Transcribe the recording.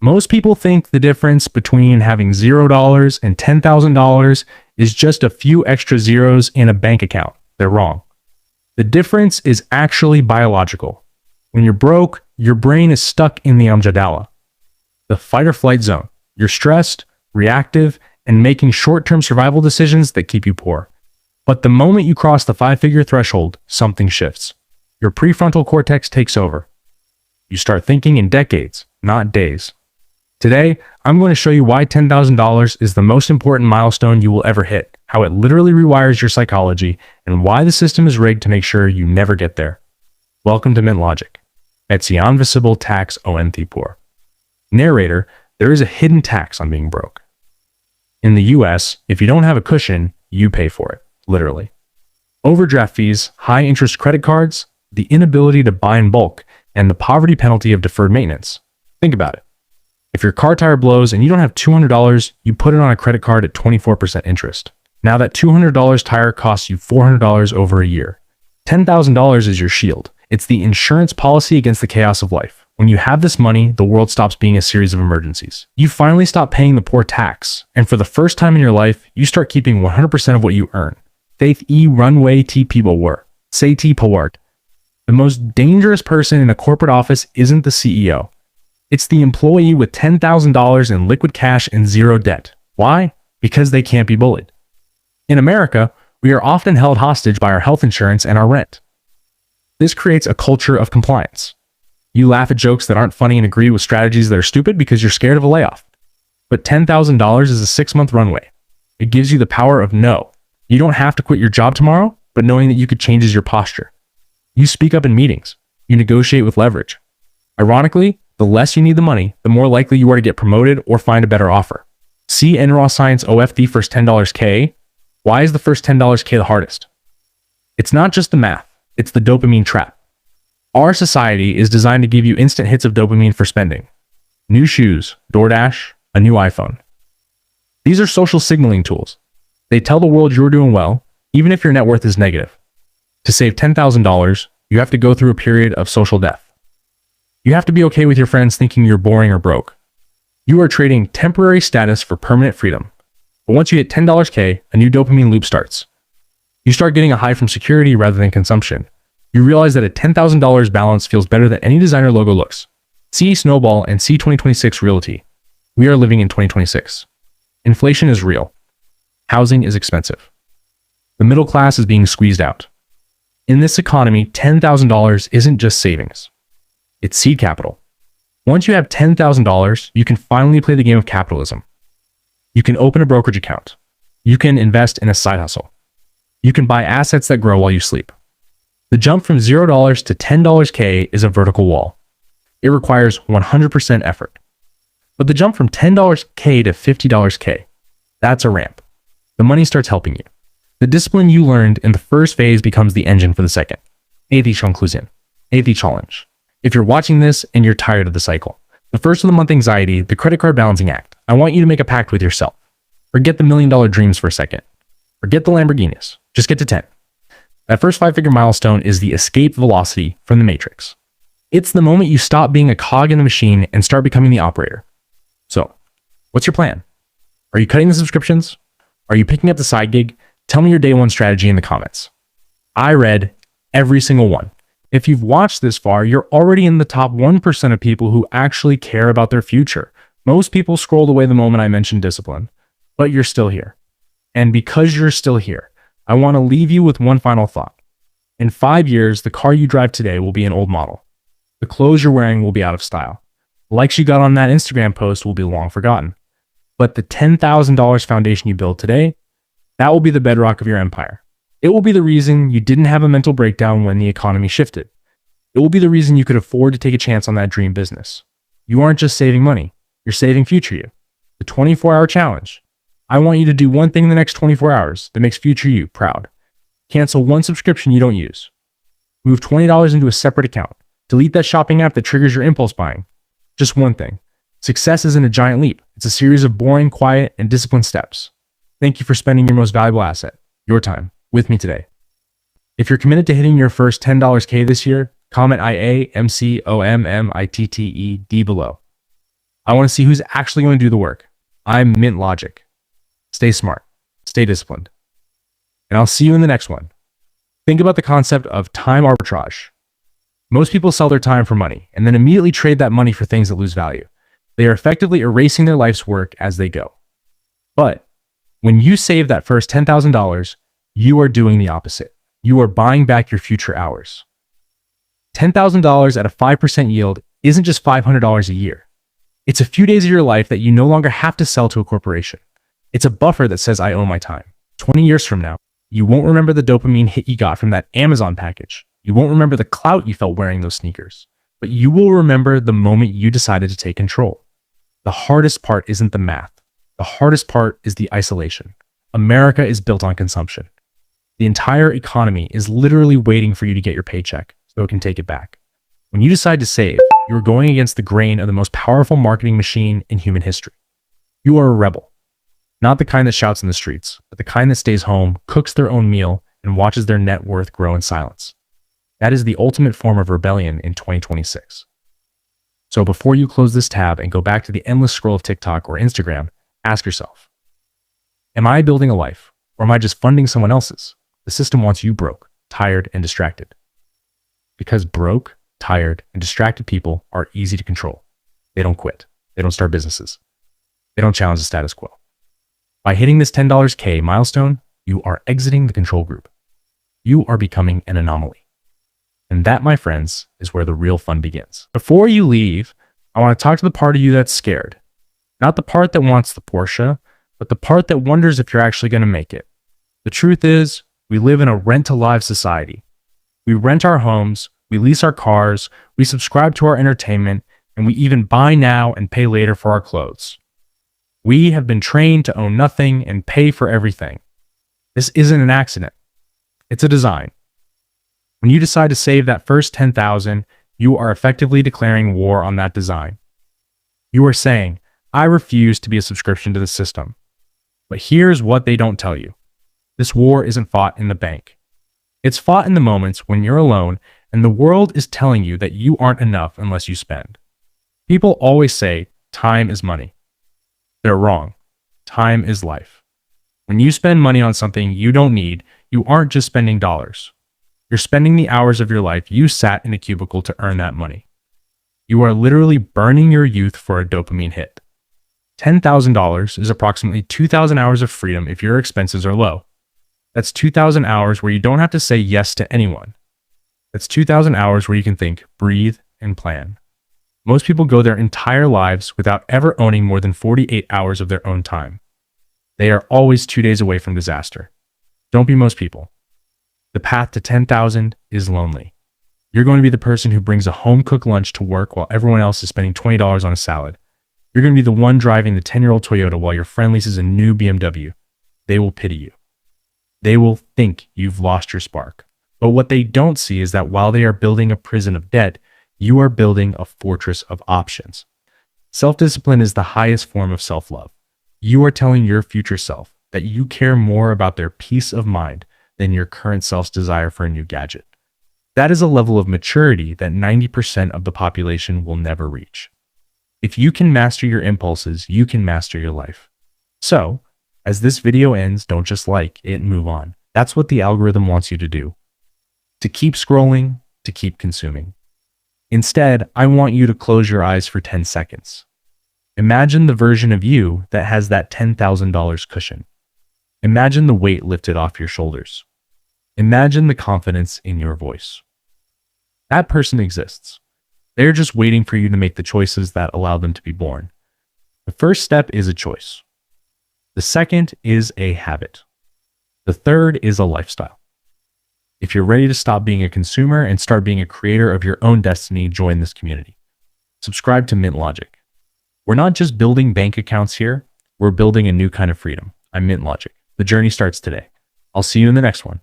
Most people think the difference between having $0 and $10,000 is just a few extra zeros in a bank account. They're wrong. The difference is actually biological. When you're broke, your brain is stuck in the amygdala, the fight or flight zone. You're stressed, reactive, and making short-term survival decisions that keep you poor. But the moment you cross the 5-figure threshold, something shifts. Your prefrontal cortex takes over. You start thinking in decades, not days. Today, I'm going to show you why $10,000 is the most important milestone you will ever hit, how it literally rewires your psychology, and why the system is rigged to make sure you never get there. Welcome to Mint Logic. Metzian visible tax on poor. Narrator, there is a hidden tax on being broke. In the US, if you don't have a cushion, you pay for it, literally. Overdraft fees, high interest credit cards, the inability to buy in bulk, and the poverty penalty of deferred maintenance. Think about it. If your car tire blows and you don't have $200, you put it on a credit card at 24% interest. Now that $200 tire costs you $400 over a year. $10,000 is your shield. It's the insurance policy against the chaos of life. When you have this money, the world stops being a series of emergencies. You finally stop paying the poor tax, and for the first time in your life, you start keeping 100% of what you earn. Faith e runway t people were. Say t poward. The most dangerous person in a corporate office isn't the CEO. It's the employee with $10,000 in liquid cash and zero debt. Why? Because they can't be bullied. In America, we are often held hostage by our health insurance and our rent. This creates a culture of compliance. You laugh at jokes that aren't funny and agree with strategies that are stupid because you're scared of a layoff. But $10,000 is a 6-month runway. It gives you the power of no. You don't have to quit your job tomorrow, but knowing that you could changes your posture. You speak up in meetings. You negotiate with leverage. Ironically, the less you need the money, the more likely you are to get promoted or find a better offer. See NRaw Science OF the first $10 K. Why is the first $10 K the hardest? It's not just the math, it's the dopamine trap. Our society is designed to give you instant hits of dopamine for spending. New shoes, DoorDash, a new iPhone. These are social signaling tools. They tell the world you're doing well, even if your net worth is negative. To save $10,000, you have to go through a period of social death. You have to be okay with your friends thinking you're boring or broke. You are trading temporary status for permanent freedom. But once you hit $10 K, a new dopamine loop starts. You start getting a high from security rather than consumption. You realize that a $10,000 balance feels better than any designer logo looks. See Snowball and see 2026 Realty. We are living in 2026. Inflation is real. Housing is expensive. The middle class is being squeezed out. In this economy, $10,000 isn't just savings. It's seed capital. Once you have $10,000, you can finally play the game of capitalism. You can open a brokerage account. You can invest in a side hustle. You can buy assets that grow while you sleep. The jump from $0 to $10 K is a vertical wall. It requires 100% effort. But the jump from $10 K to $50 K, that's a ramp. The money starts helping you. The discipline you learned in the first phase becomes the engine for the second. Eighth conclusion. Eighth challenge. If you're watching this and you're tired of the cycle, the first of the month anxiety, the credit card balancing act, I want you to make a pact with yourself. Forget the $1 million dreams for a second. Forget the Lamborghinis. Just get to 10. That first 5-figure milestone is the escape velocity from the matrix. It's the moment you stop being a cog in the machine and start becoming the operator. So, what's your plan? Are you cutting the subscriptions? Are you picking up the side gig? Tell me your day one strategy in the comments. I read every single one. If you've watched this far, you're already in the top 1% of people who actually care about their future. Most people scrolled away the moment I mentioned discipline, but you're still here. And because you're still here, I want to leave you with one final thought. In 5 years, the car you drive today will be an old model. The clothes you're wearing will be out of style. The likes you got on that Instagram post will be long forgotten. But the $10,000 foundation you build today, that will be the bedrock of your empire. It will be the reason you didn't have a mental breakdown when the economy shifted. It will be the reason you could afford to take a chance on that dream business. You aren't just saving money, you're saving future you. The 24-hour challenge. I want you to do one thing in the next 24 hours that makes future you proud. Cancel one subscription you don't use. Move $20 into a separate account. Delete that shopping app that triggers your impulse buying. Just one thing. Success isn't a giant leap. It's a series of boring, quiet, and disciplined steps. Thank you for spending your most valuable asset, your time, with me today. If you're committed to hitting your first $10 K this year, comment IAMCOMMITTED below. I want to see who's actually going to do the work. I'm Mint Logic. Stay smart, stay disciplined, and I'll see you in the next one. Think about the concept of time arbitrage. Most people sell their time for money and then immediately trade that money for things that lose value. They are effectively erasing their life's work as they go. But when you save that first $10,000, you are doing the opposite. You are buying back your future hours. $10,000 at a 5% yield isn't just $500 a year. It's a few days of your life that you no longer have to sell to a corporation. It's a buffer that says, I own my time. 20 years from now, you won't remember the dopamine hit you got from that Amazon package. You won't remember the clout you felt wearing those sneakers. But you will remember the moment you decided to take control. The hardest part isn't the math. The hardest part is the isolation. America is built on consumption. The entire economy is literally waiting for you to get your paycheck so it can take it back. When you decide to save, you're going against the grain of the most powerful marketing machine in human history. You are a rebel. Not the kind that shouts in the streets, but the kind that stays home, cooks their own meal, and watches their net worth grow in silence. That is the ultimate form of rebellion in 2026. So before you close this tab and go back to the endless scroll of TikTok or Instagram, ask yourself, am I building a life, or am I just funding someone else's? The system wants you broke, tired, and distracted. Because broke, tired, and distracted people are easy to control. They don't quit. They don't start businesses. They don't challenge the status quo. By hitting this $10K milestone, you are exiting the control group. You are becoming an anomaly. And that, my friends, is where the real fun begins. Before you leave, I want to talk to the part of you that's scared. Not the part that wants the Porsche, but the part that wonders if you're actually going to make it. The truth is, we live in a rent-to-live society. We rent our homes, we lease our cars, we subscribe to our entertainment, and we even buy now and pay later for our clothes. We have been trained to own nothing and pay for everything. This isn't an accident. It's a design. When you decide to save that first $10,000, you are effectively declaring war on that design. You are saying, I refuse to be a subscription to the system. But here's what they don't tell you. This war isn't fought in the bank. It's fought in the moments when you're alone and the world is telling you that you aren't enough unless you spend. People always say, time is money. They're wrong. Time is life. When you spend money on something you don't need, you aren't just spending dollars. You're spending the hours of your life you sat in a cubicle to earn that money. You are literally burning your youth for a dopamine hit. $10,000 is approximately 2,000 hours of freedom if your expenses are low. That's 2,000 hours where you don't have to say yes to anyone. That's 2,000 hours where you can think, breathe, and plan. Most people go their entire lives without ever owning more than 48 hours of their own time. They are always 2 days away from disaster. Don't be most people. The path to 10,000 is lonely. You're going to be the person who brings a home-cooked lunch to work while everyone else is spending $20 on a salad. You're going to be the one driving the 10-year-old Toyota while your friend leases a new BMW. They will pity you. They will think you've lost your spark. But what they don't see is that while they are building a prison of debt, you are building a fortress of options. Self-discipline is the highest form of self-love. You are telling your future self that you care more about their peace of mind than your current self's desire for a new gadget. That is a level of maturity that 90% of the population will never reach. If you can master your impulses, you can master your life. So, as this video ends, don't just like it and move on. That's what the algorithm wants you to do. To keep scrolling, to keep consuming. Instead, I want you to close your eyes for 10 seconds. Imagine the version of you that has that $10,000 cushion. Imagine the weight lifted off your shoulders. Imagine the confidence in your voice. That person exists. They're just waiting for you to make the choices that allow them to be born. The first step is a choice. The second is a habit. The third is a lifestyle. If you're ready to stop being a consumer and start being a creator of your own destiny, join this community. Subscribe to Mint Logic. We're not just building bank accounts here, we're building a new kind of freedom. I'm Mint Logic. The journey starts today. I'll see you in the next one.